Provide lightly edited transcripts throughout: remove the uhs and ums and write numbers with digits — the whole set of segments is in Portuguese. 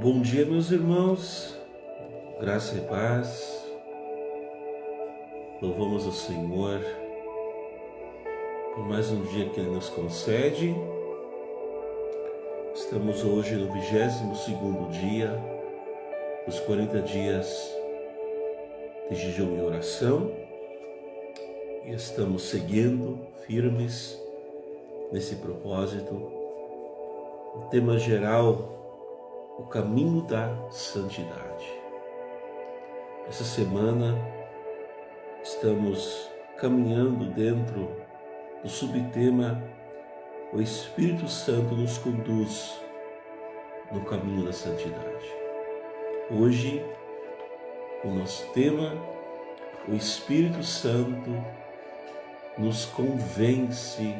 Bom dia, meus irmãos, graça e paz, louvamos ao Senhor por mais um dia que Ele nos concede. Estamos hoje no 22º dia dos 40 dias de jejum e oração e estamos seguindo firmes nesse propósito. O tema geral: o caminho da santidade. Essa semana estamos caminhando dentro do subtema O Espírito Santo nos conduz no caminho da santidade. Hoje, o nosso tema: o Espírito Santo nos convence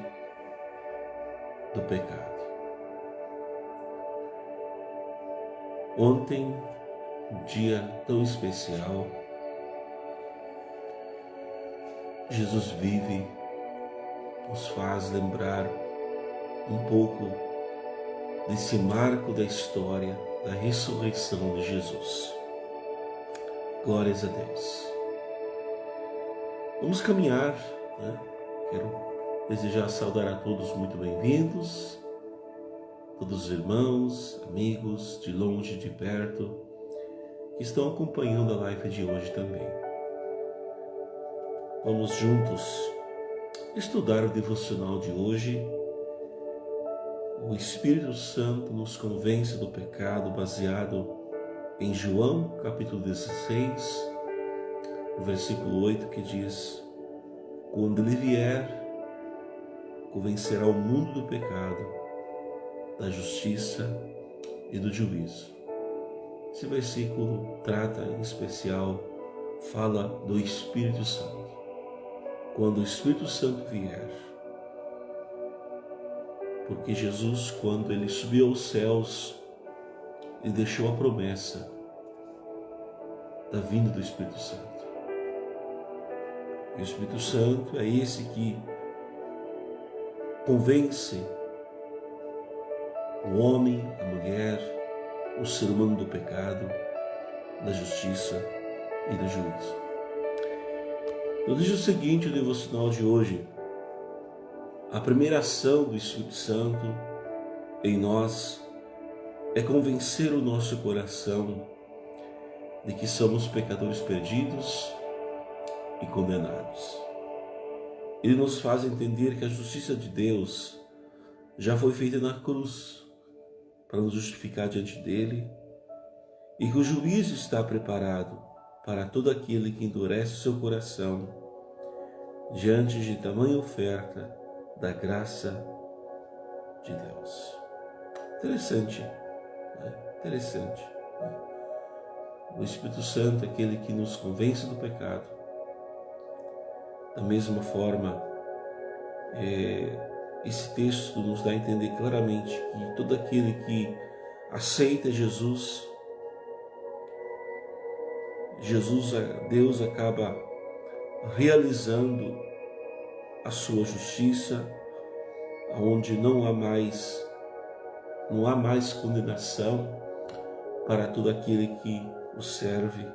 do pecado. Ontem, um dia tão especial, Jesus vive, nos faz lembrar um pouco desse marco da história da ressurreição de Jesus. Glórias a Deus. Vamos caminhar, né? Quero desejar saudar a todos muito bem-vindos, todos os irmãos, amigos, de longe e de perto, que estão acompanhando a live de hoje também. Vamos juntos estudar o devocional de hoje. O Espírito Santo nos convence do pecado, baseado em João, capítulo 16, no versículo 8, que diz: quando Ele vier, convencerá o mundo do pecado, da justiça e do juízo. Esse versículo trata, em especial, fala do Espírito Santo. Quando o Espírito Santo vier, porque Jesus, quando Ele subiu aos céus, Ele deixou a promessa da vinda do Espírito Santo. E o Espírito Santo é esse que convence o homem, a mulher, o ser humano do pecado, da justiça e do juízo. Eu digo o seguinte, o devocional de hoje: a primeira ação do Espírito Santo em nós é convencer o nosso coração de que somos pecadores perdidos e condenados. Ele nos faz entender que a justiça de Deus já foi feita na cruz para nos justificar diante dele, e que o juízo está preparado para todo aquele que endurece o seu coração diante de tamanha oferta da graça de Deus. Interessante, né? Interessante. O Espírito Santo é aquele que nos convence do pecado. Da mesma forma, esse texto nos dá a entender claramente que todo aquele que aceita Jesus, Deus acaba realizando a sua justiça, onde não há mais condenação para todo aquele que o serve,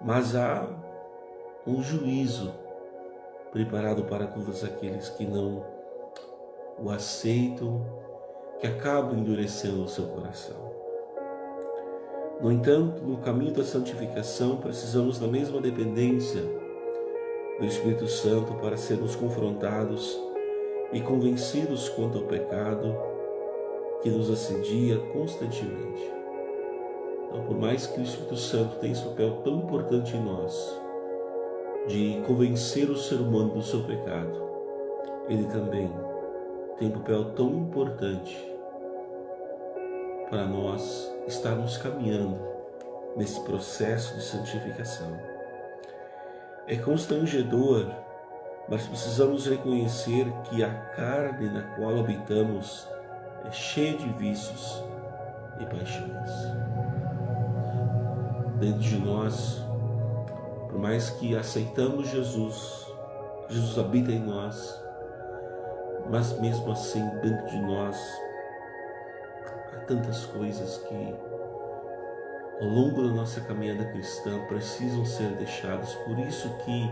mas há um juízo preparado para todos aqueles que não o aceitam, que acabam endurecendo o seu coração. No entanto, no caminho da santificação, precisamos da mesma dependência do Espírito Santo para sermos confrontados e convencidos quanto ao pecado que nos assedia constantemente. Então, por mais que o Espírito Santo tenha esse papel tão importante em nós, de convencer o ser humano do seu pecado, ele também tem um papel tão importante para nós estarmos caminhando nesse processo de santificação. É constrangedor, mas precisamos reconhecer que a carne na qual habitamos é cheia de vícios e paixões. Dentro de nós, por mais que aceitamos Jesus habita em nós, mas mesmo assim dentro de nós há tantas coisas que ao longo da nossa caminhada cristã precisam ser deixados. Por isso que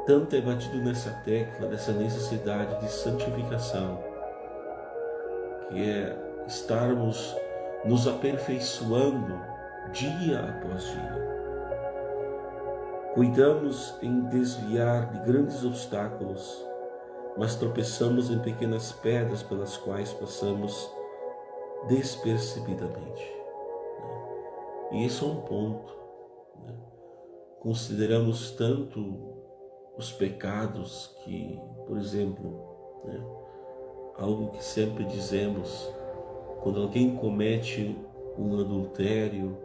tanto é batido nessa tecla dessa necessidade de santificação, que é estarmos nos aperfeiçoando dia após dia. Cuidamos em desviar de grandes obstáculos, mas tropeçamos em pequenas pedras pelas quais passamos despercebidamente. E esse é um ponto. Consideramos tanto os pecados que, por exemplo, algo que sempre dizemos, quando alguém comete um adultério,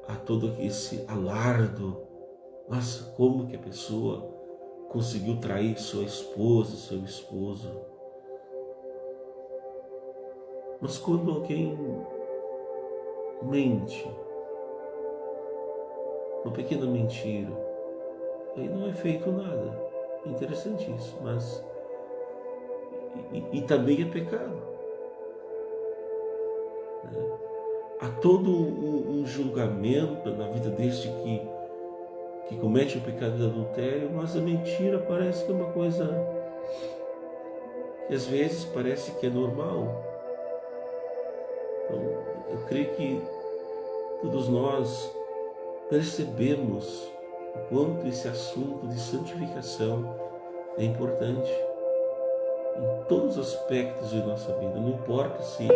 há todo esse alardo. Nossa, como que a pessoa conseguiu trair sua esposa, seu esposo? Mas quando alguém mente, uma pequena mentira, aí não é feito nada. É interessante isso, mas e também é pecado. Há todo um julgamento na vida deste que comete o pecado do adultério, mas a mentira parece que é uma coisa que às vezes parece que é normal. Então, eu creio que todos nós percebemos o quanto esse assunto de santificação é importante em todos os aspectos de nossa vida. Não importa se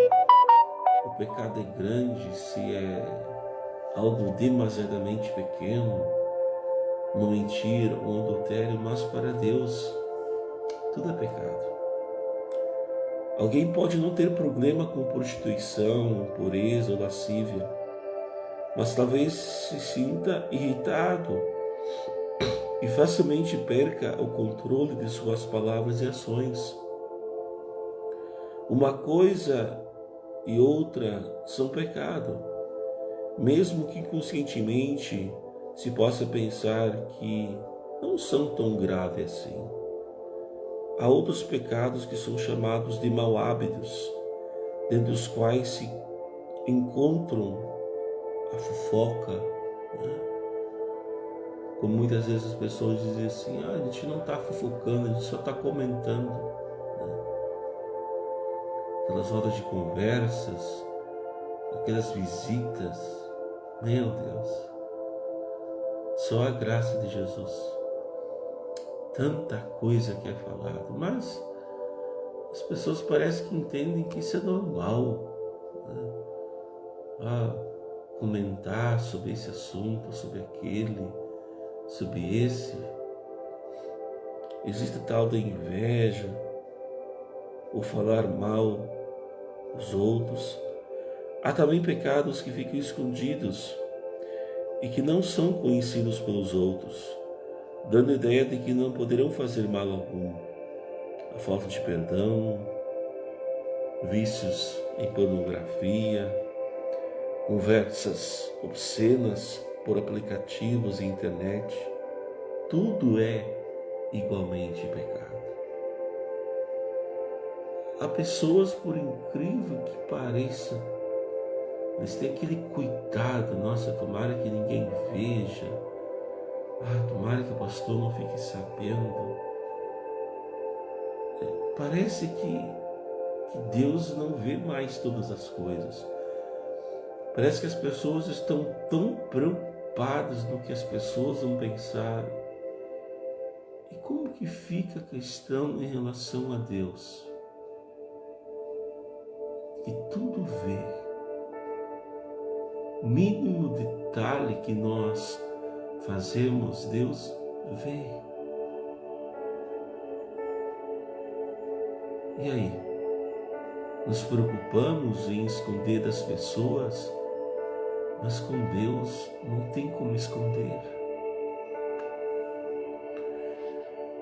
o pecado é grande, se é algo demasiadamente pequeno, uma mentira, um adultério, mas para Deus tudo é pecado. Alguém pode não ter problema com prostituição, impureza ou lascívia, mas talvez se sinta irritado e facilmente perca o controle de suas palavras e ações. Uma coisa e outra são pecado, mesmo que inconscientemente se possa pensar que não são tão graves assim. Há outros pecados que são chamados de mau hábitos, dentro dos quais se encontram a fofoca, Como muitas vezes as pessoas dizem assim, a gente não está fofocando, a gente só está comentando, Aquelas rodas de conversas, aquelas visitas, meu Deus, só a graça de Jesus. Tanta coisa que é falado, mas as pessoas parecem que entendem que isso é normal, comentar sobre esse assunto, sobre aquele, sobre esse. Existe tal da inveja, ou falar mal dos outros. Há também pecados que ficam escondidos e que não são conhecidos pelos outros, dando a ideia de que não poderão fazer mal algum. A falta de perdão, vícios em pornografia, conversas obscenas por aplicativos e internet, tudo é igualmente pecado. Há pessoas, por incrível que pareça, eles têm aquele cuidado, nossa, tomara que ninguém veja, tomara que o pastor não fique sabendo. Parece que Deus não vê mais todas as coisas. Parece que as pessoas estão tão preocupadas no que as pessoas vão pensar. E como que fica a questão em relação a Deus? Que tudo vê. Mínimo detalhe que nós fazemos, Deus vê. E aí? Nos preocupamos em esconder das pessoas, mas com Deus não tem como esconder.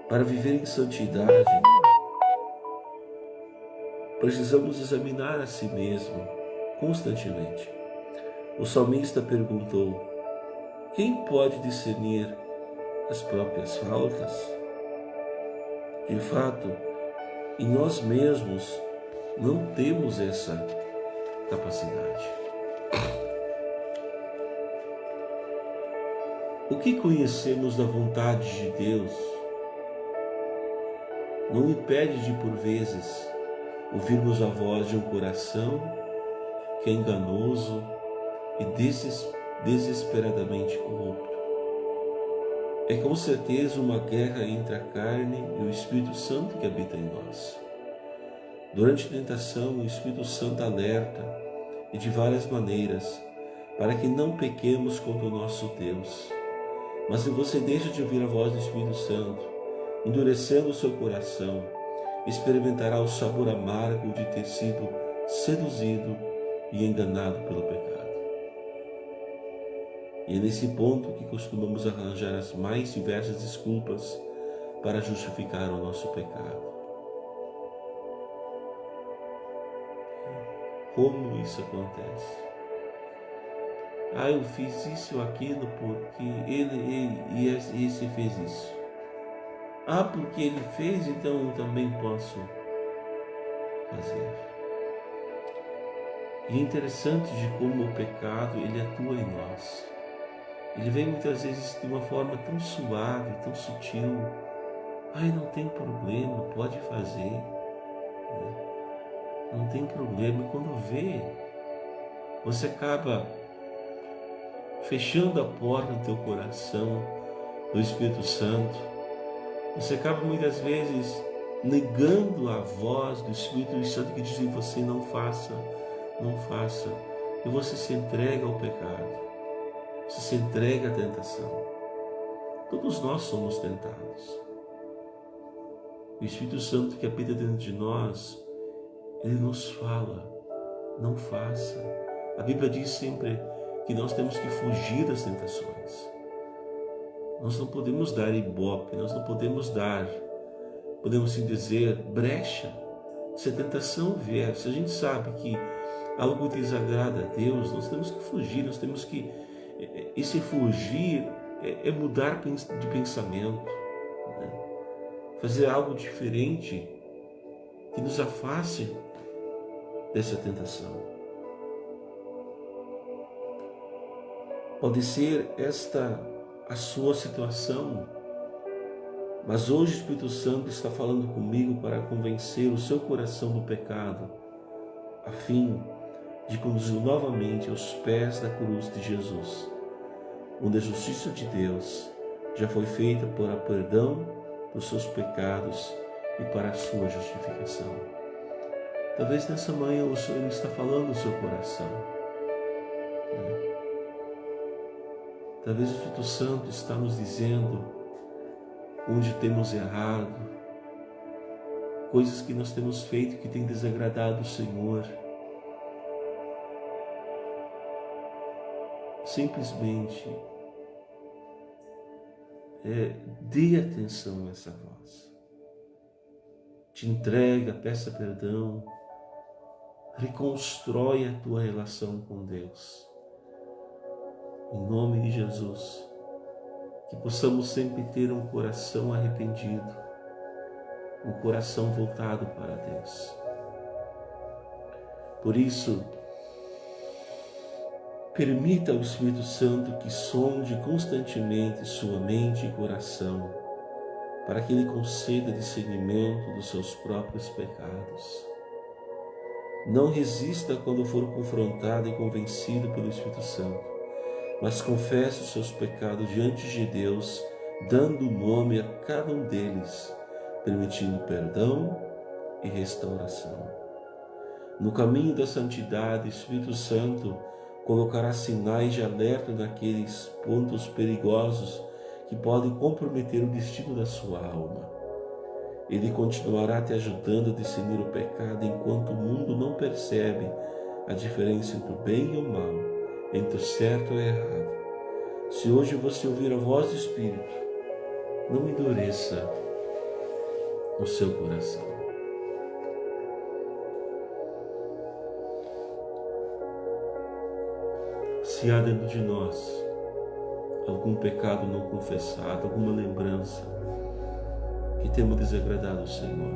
Para viver em santidade, precisamos examinar a si mesmo constantemente. O salmista perguntou: quem pode discernir as próprias faltas? De fato, em nós mesmos não temos essa capacidade. O que conhecemos da vontade de Deus não impede de, por vezes, ouvirmos a voz de um coração que é enganoso e desesperadamente corrupto. É com certeza uma guerra entre a carne e o Espírito Santo que habita em nós. Durante a tentação, o Espírito Santo alerta, e de várias maneiras, para que não pequemos contra o nosso Deus. Mas se você deixa de ouvir a voz do Espírito Santo, endurecendo o seu coração, experimentará o sabor amargo de ter sido seduzido e enganado pelo pecado. E é nesse ponto que costumamos arranjar as mais diversas desculpas para justificar o nosso pecado. Como isso acontece? Eu fiz isso ou aquilo porque ele esse fez isso. Porque ele fez, então eu também posso fazer. E é interessante de como o pecado, ele atua em nós. Ele vem muitas vezes de uma forma tão suave, tão sutil. Não tem problema, pode fazer. Não tem problema. E quando vê, você acaba fechando a porta do teu coração, do Espírito Santo. Você acaba muitas vezes negando a voz do Espírito Santo que diz em você: não faça, não faça. E você se entrega ao pecado. Você se entrega à tentação. Todos nós somos tentados. O Espírito Santo que habita dentro de nós, ele nos fala: não faça. A Bíblia diz sempre que nós temos que fugir das tentações. Nós não podemos dar ibope, nós não podemos dar, podemos assim dizer, brecha. Se a tentação vier, se a gente sabe que algo desagrada a Deus, nós temos que fugir, nós temos que... Esse fugir é mudar de pensamento, né? Fazer algo diferente que nos afaste dessa tentação. Pode ser esta a sua situação, mas hoje o Espírito Santo está falando comigo para convencer o seu coração do pecado, a fim de conduzir novamente aos pés da cruz de Jesus, onde a justiça de Deus já foi feita para o perdão dos seus pecados e para a sua justificação. Talvez nessa manhã o Senhor está falando no seu coração. Talvez o Espírito Santo está nos dizendo onde temos errado, coisas que nós temos feito que tem desagradado o Senhor. Simplesmente dê atenção a essa voz. Te entrega, peça perdão, reconstrói a tua relação com Deus. Em nome de Jesus, que possamos sempre ter um coração arrependido, um coração voltado para Deus. Por isso, permita ao Espírito Santo que sonde constantemente sua mente e coração, para que Ele conceda discernimento dos seus próprios pecados. Não resista quando for confrontado e convencido pelo Espírito Santo, mas confesse os seus pecados diante de Deus, dando nome a cada um deles, permitindo perdão e restauração. No caminho da santidade, o Espírito Santo colocará sinais de alerta naqueles pontos perigosos que podem comprometer o destino da sua alma. Ele continuará te ajudando a discernir o pecado enquanto o mundo não percebe a diferença entre o bem e o mal, entre o certo e o errado. Se hoje você ouvir a voz do Espírito, não endureça o seu coração. Se há dentro de nós algum pecado não confessado, alguma lembrança que temos desagradado ao Senhor,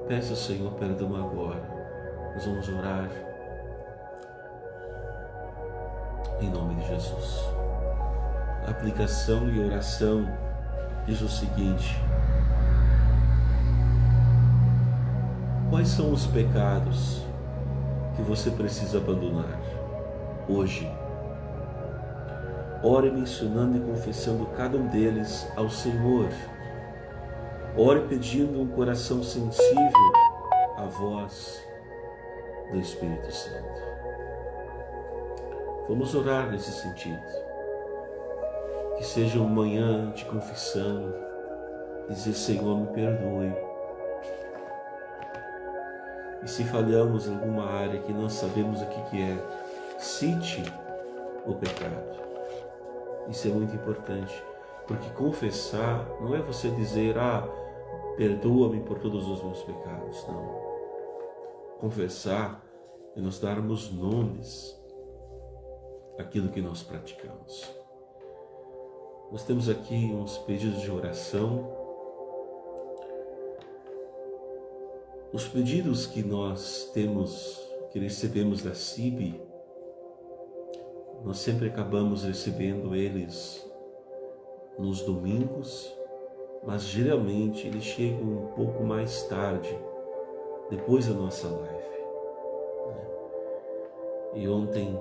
peça ao Senhor perdão agora. Nós vamos orar em nome de Jesus. A aplicação e oração diz o seguinte: quais são os pecados que você precisa abandonar hoje? Ore mencionando e confessando cada um deles ao Senhor. Ore pedindo um coração sensível à voz do Espírito Santo. Vamos orar nesse sentido. Que seja uma manhã de confissão, dizer: Senhor, me perdoe. E se falhamos em alguma área que nós sabemos o que é, cite o pecado. Isso é muito importante, porque confessar não é você dizer: perdoa-me por todos os meus pecados. Não. Confessar é nós darmos nomes àquilo que nós praticamos. Nós temos aqui uns pedidos de oração. Os pedidos que nós temos, que recebemos da CIB, nós sempre acabamos recebendo eles nos domingos, mas geralmente eles chegam um pouco mais tarde, depois da nossa live. E ontem,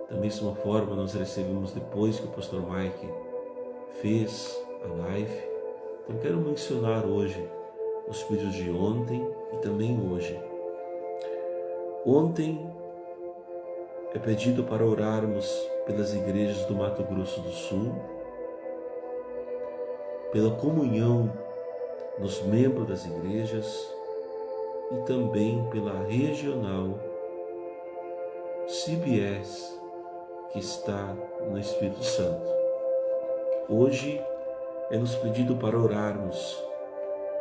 da mesma forma, nós recebemos depois que o pastor Mike fez a live. Então quero mencionar hoje os pedidos de ontem e também hoje. Ontem é pedido para orarmos pelas igrejas do Mato Grosso do Sul, pela comunhão dos membros das igrejas e também pela regional CBS que está no Espírito Santo. Hoje é nos pedido para orarmos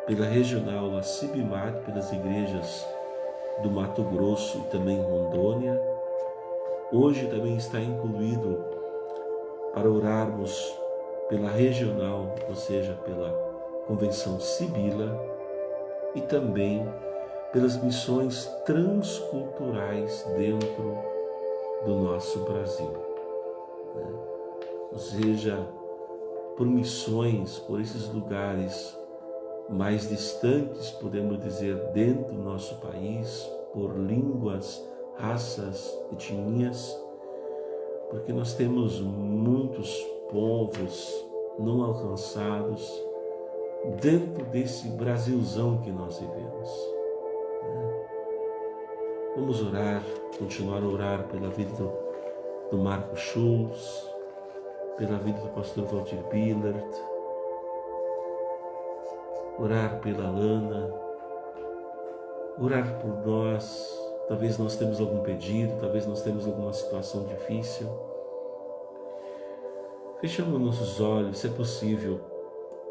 pela regional, a CIBMAT, pelas igrejas do Mato Grosso e também Rondônia. Hoje também está incluído para orarmos pela regional, ou seja, pela Convenção Sibila, e também pelas missões transculturais dentro do nosso Brasil. Ou seja, por missões, por esses lugares mais distantes, podemos dizer, dentro do nosso país, por línguas, raças, etnias, porque nós temos muitos povos não alcançados dentro desse Brasilzão que nós vivemos. Vamos orar, continuar a orar pela vida do Marco Schultz, pela vida do pastor Walter Billert, orar pela Lana, orar por nós. Talvez nós temos algum pedido, talvez nós temos alguma situação difícil. Fechamos nossos olhos, se é possível,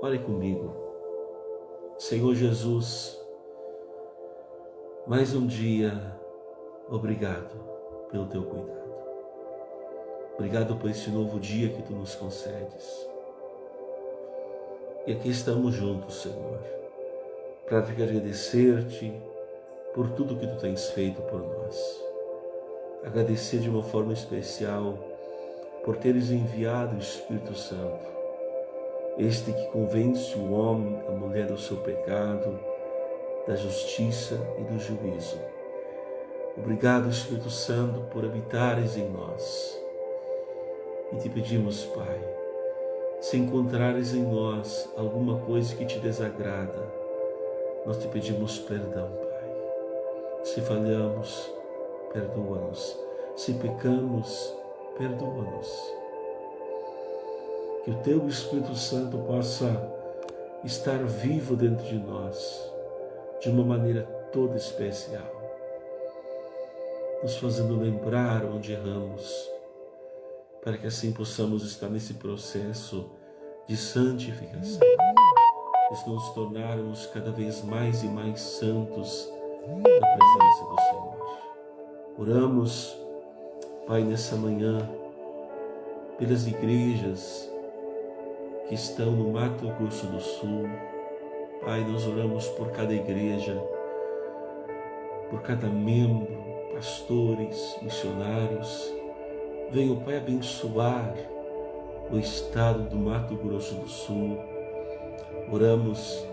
ore comigo. Senhor Jesus, mais um dia, obrigado pelo teu cuidado. Obrigado por esse novo dia que tu nos concedes. E aqui estamos juntos, Senhor, para te agradecer-te por tudo que tu tens feito por nós. Agradecer de uma forma especial por teres enviado o Espírito Santo, este que convence o homem, a mulher do seu pecado, da justiça e do juízo. Obrigado, Espírito Santo, por habitares em nós. E te pedimos, Pai, se encontrares em nós alguma coisa que te desagrada, nós te pedimos perdão, Pai. Se falhamos, perdoa-nos. Se pecamos, perdoa-nos. Que o teu Espírito Santo possa estar vivo dentro de nós, de uma maneira toda especial, nos fazendo lembrar onde erramos, para que assim possamos estar nesse processo de santificação, de nos tornarmos cada vez mais e mais santos na presença do Senhor. Oramos, Pai, nessa manhã, pelas igrejas que estão no Mato Grosso do Sul. Pai, nós oramos por cada igreja, por cada membro, pastores, missionários. Venha, Pai, abençoar o do estado do Mato Grosso do Sul. Oramos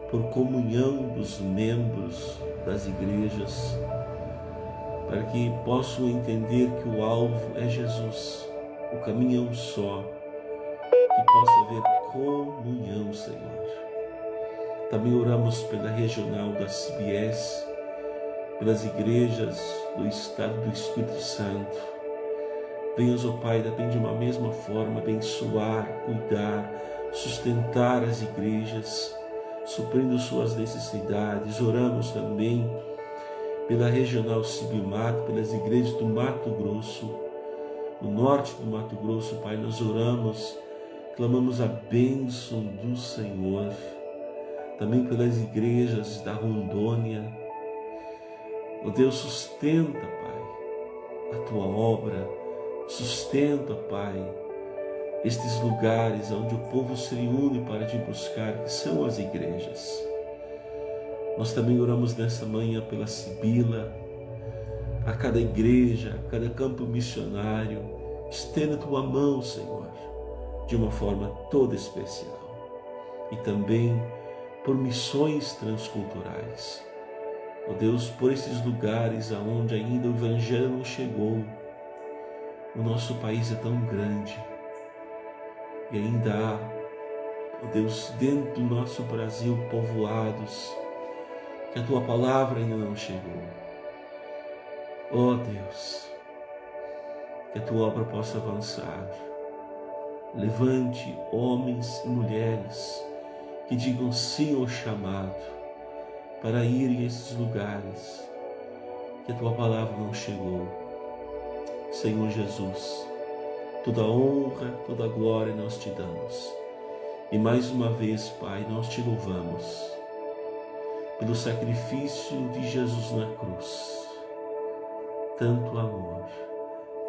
por comunhão dos membros das igrejas, para que possam entender que o alvo é Jesus, o caminho é um só, que possa haver comunhão, Senhor. Também oramos pela regional da CBS, pelas igrejas do Estado do Espírito Santo. Venhas, ó Pai, também de uma mesma forma abençoar, cuidar, sustentar as igrejas, suprindo suas necessidades. Oramos também pela regional Cibimato, pelas igrejas do Mato Grosso, no norte do Mato Grosso, Pai, nós oramos, clamamos a bênção do Senhor, também pelas igrejas da Rondônia. Ó Deus, sustenta, Pai, a Tua obra, sustenta, Pai, estes lugares onde o povo se reúne para te buscar, que são as igrejas. Nós também oramos nesta manhã pela Sibila, a cada igreja, a cada campo missionário. Estenda a Tua mão, Senhor, de uma forma toda especial. E também por missões transculturais. Ó Deus, por esses lugares aonde ainda o Evangelho não chegou. O nosso país é tão grande e ainda há, ó Deus, dentro do nosso Brasil, povoados que a Tua palavra ainda não chegou. Ó Deus, que a Tua obra possa avançar. Levante homens e mulheres que digam sim ao chamado para irem a esses lugares que a Tua palavra não chegou. Senhor Jesus, toda honra, toda glória nós Te damos. E mais uma vez, Pai, nós Te louvamos pelo sacrifício de Jesus na cruz. Tanto amor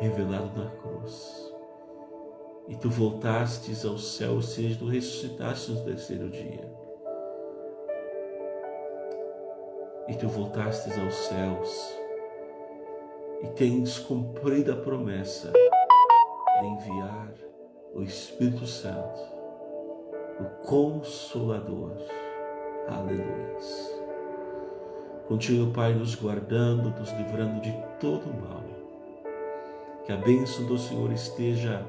revelado na cruz. E Tu voltastes ao céu, ou seja, Tu ressuscitaste no terceiro dia. E Tu voltastes aos céus e tens cumprido a promessa de enviar o Espírito Santo, o Consolador. Aleluia. Continua, Pai, nos guardando, nos livrando de todo o mal. Que a bênção do Senhor esteja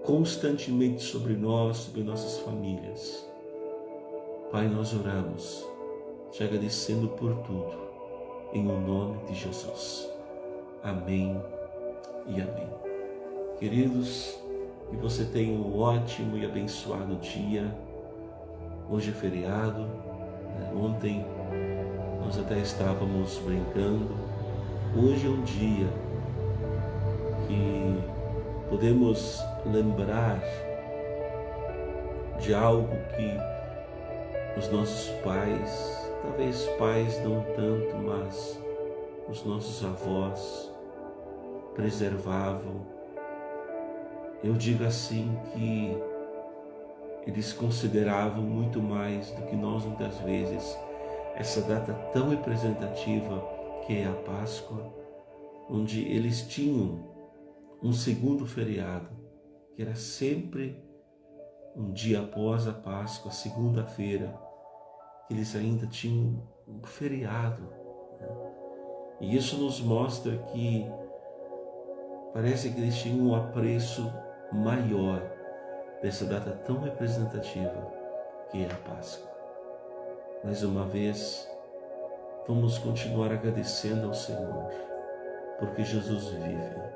constantemente sobre nós, sobre nossas famílias. Pai, nós oramos, te agradecendo por tudo, em o nome de Jesus. Amém e amém. Queridos, que você tenha um ótimo e abençoado dia. Hoje é feriado, né? Ontem nós até estávamos brincando. Hoje é um dia que podemos lembrar de algo que os nossos pais, talvez pais não tanto, mas os nossos avós preservavam. Eu digo assim que eles consideravam muito mais do que nós muitas vezes essa data tão representativa que é a Páscoa, onde eles tinham um segundo feriado, que era sempre um dia após a Páscoa, segunda-feira, que eles ainda tinham um feriado, né? E isso nos mostra que parece que eles tinham um apreço maior dessa data tão representativa que é a Páscoa. Mais uma vez, vamos continuar agradecendo ao Senhor, porque Jesus vive.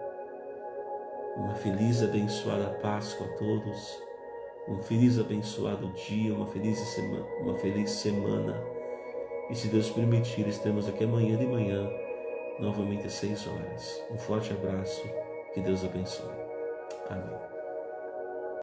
Uma feliz e abençoada Páscoa a todos, um feliz e abençoado dia, uma feliz semana. E se Deus permitir, estaremos aqui amanhã de manhã, novamente às 6 horas. Um forte abraço, que Deus abençoe. Amém.